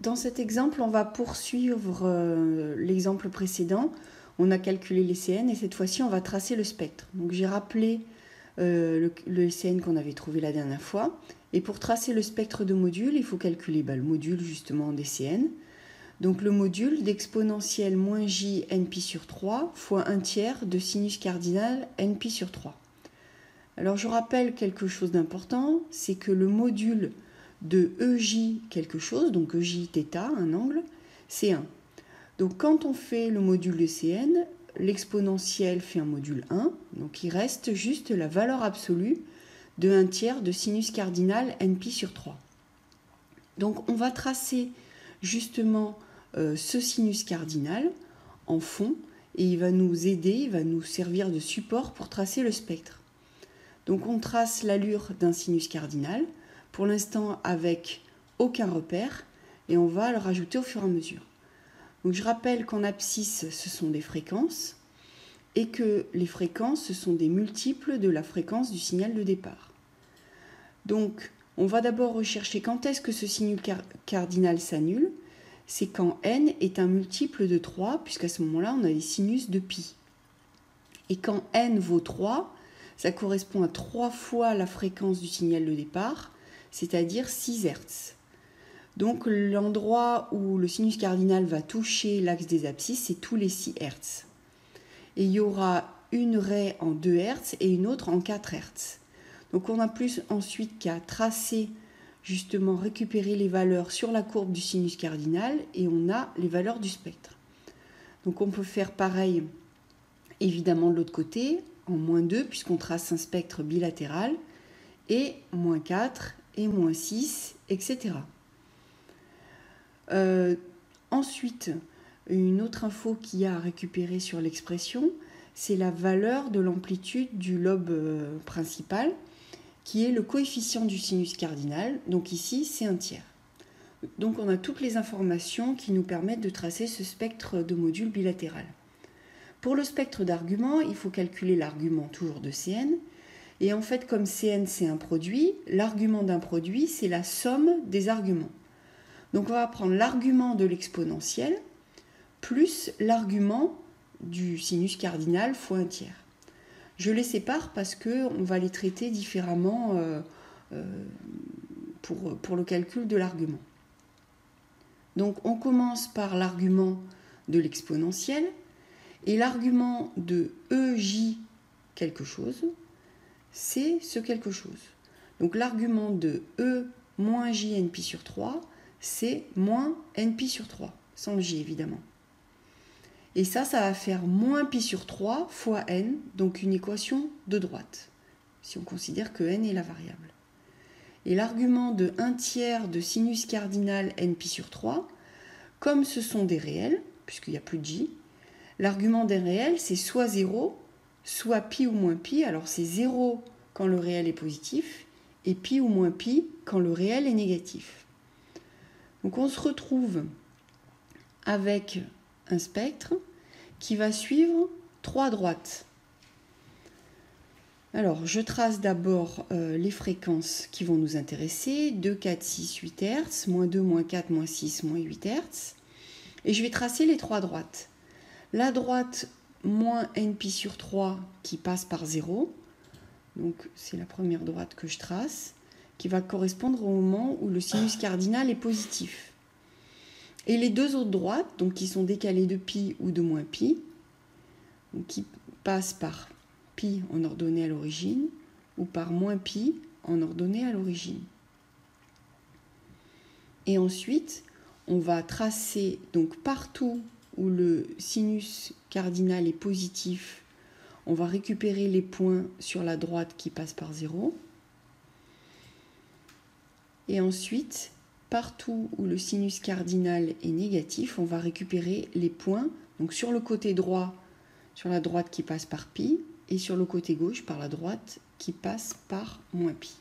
dans cet exemple, on va poursuivre l'exemple précédent. On a calculé les CN et cette fois-ci, on va tracer le spectre. Donc j'ai rappelé le CN qu'on avait trouvé la dernière fois. Et pour tracer le spectre de module, il faut calculer le module justement des CN. Donc le module d'exponentielle moins j nπ sur 3 fois 1 tiers de sinus cardinal nπ sur 3. Alors je rappelle quelque chose d'important, c'est que le module de EJ quelque chose, donc EJ θ, un angle, c'est 1. Donc quand on fait le module de Cn, l'exponentielle fait un module 1, donc il reste juste la valeur absolue de 1 tiers de sinus cardinal nπ sur 3. Donc on va tracer justement ce sinus cardinal en fond et il va nous aider, il va nous servir de support pour tracer le spectre. Donc on trace l'allure d'un sinus cardinal, pour l'instant avec aucun repère, et on va le rajouter au fur et à mesure. Donc je rappelle qu'en abscisse, ce sont des fréquences, et que les fréquences, ce sont des multiples de la fréquence du signal de départ. Donc on va d'abord rechercher quand est-ce que ce sinus cardinal s'annule. C'est quand n est un multiple de 3, puisqu'à ce moment-là, on a les sinus de pi. Et quand n vaut 3, ça correspond à 3 fois la fréquence du signal de départ, c'est-à-dire 6 Hz. Donc l'endroit où le sinus cardinal va toucher l'axe des abscisses, c'est tous les 6 Hz. Et il y aura une raie en 2 Hz et une autre en 4 Hz. Donc on n'a plus ensuite qu'à tracer, justement récupérer les valeurs sur la courbe du sinus cardinal et on a les valeurs du spectre. Donc on peut faire pareil évidemment de l'autre côté, en moins 2 puisqu'on trace un spectre bilatéral, et moins 4 et moins 6, etc. Ensuite, une autre info qu'il y a à récupérer sur l'expression, c'est la valeur de l'amplitude du lobe principal, qui est le coefficient du sinus cardinal. Donc ici, c'est 1 tiers. Donc on a toutes les informations qui nous permettent de tracer ce spectre de module bilatéral. Pour le spectre d'argument, il faut calculer l'argument toujours de Cn. Et en fait, comme Cn c'est un produit, l'argument d'un produit, c'est la somme des arguments. Donc on va prendre l'argument de l'exponentielle plus l'argument du sinus cardinal fois 1 tiers. Je les sépare parce qu'on va les traiter différemment pour le calcul de l'argument. Donc on commence par l'argument de l'exponentielle et l'argument de EJ quelque chose, c'est ce quelque chose. Donc l'argument de E moins J nπ sur 3, c'est moins nπ sur 3, sans le J évidemment. Et ça va faire moins π sur 3 fois n, donc une équation de droite, si on considère que n est la variable. Et l'argument de 1 tiers de sinus cardinal nπ sur 3, comme ce sont des réels, puisqu'il n'y a plus de J, l'argument des réels, c'est soit 0, soit pi ou moins pi. Alors c'est 0 quand le réel est positif, et pi ou moins pi quand le réel est négatif. Donc on se retrouve avec un spectre qui va suivre 3 droites. Alors, je trace d'abord les fréquences qui vont nous intéresser, 2, 4, 6, 8 Hz, moins 2, moins 4, moins 6, moins 8 Hz. Et je vais tracer les 3 droites. La droite moins nπ sur 3 qui passe par 0, donc c'est la première droite que je trace, qui va correspondre au moment où le sinus cardinal est positif. Et les deux autres droites, donc qui sont décalées de pi ou de moins pi, donc qui passent par pi en ordonnée à l'origine ou par moins pi en ordonnée à l'origine. Et ensuite, on va tracer donc partout où le sinus cardinal est positif, on va récupérer les points sur la droite qui passent par 0. Et ensuite, partout où le sinus cardinal est négatif, on va récupérer les points donc sur le côté droit, sur la droite qui passe par pi, et sur le côté gauche par la droite qui passe par moins pi.